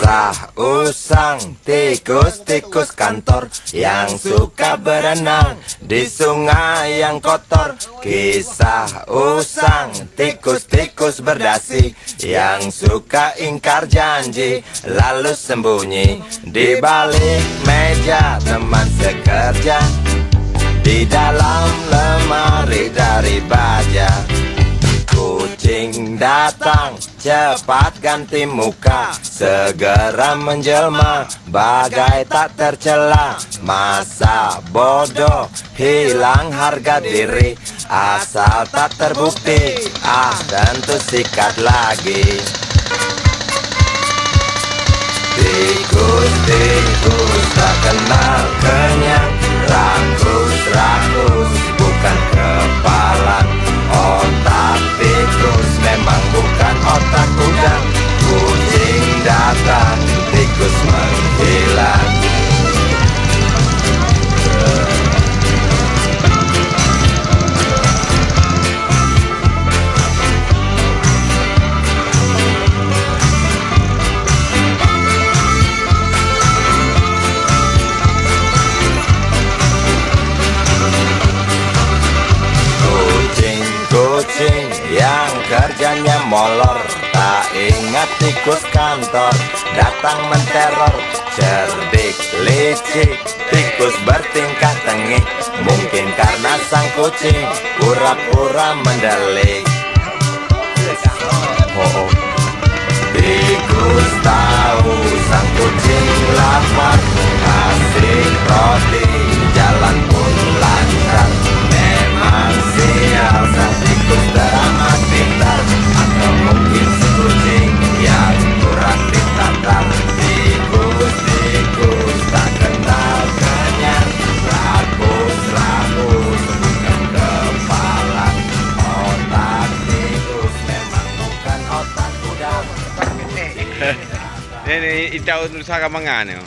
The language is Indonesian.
Kisah usang tikus-tikus kantor yang suka berenang di sungai yang kotor. Kisah usang tikus-tikus berdasi yang suka ingkar janji lalu sembunyi di balik meja teman sekerja, di dalam lemari dari baja. Kucing datang, cepat ganti muka, segera menjelma, bagai tak tercela. Masa bodoh, hilang harga diri, asal tak terbukti, tentu sikat lagi. Tikus-tikus tak kenal kenyang, rakus-rakus bukan kepalan. Otak tikus memang bukan otak udang. Kucing datang, tikus menghilang. Kucing yang kerjanya molor, tak ingat tikus kantor, datang menteror. Cerdik licik, tikus bertingkah tengik, mungkin karena sang kucing pura-pura mendelik. Tikus tahu sang kucing lapar, kasih roti, jalan pun lancar. Memang sial sang tikus teramat pintar, atau mungkin si kucing yang kurang ditata. Tikus-tikus tak kenal kenyang, rakus-rakus bukan kepala. Otak tikus memang bukan otak udang. Ini itaw sa kamangan.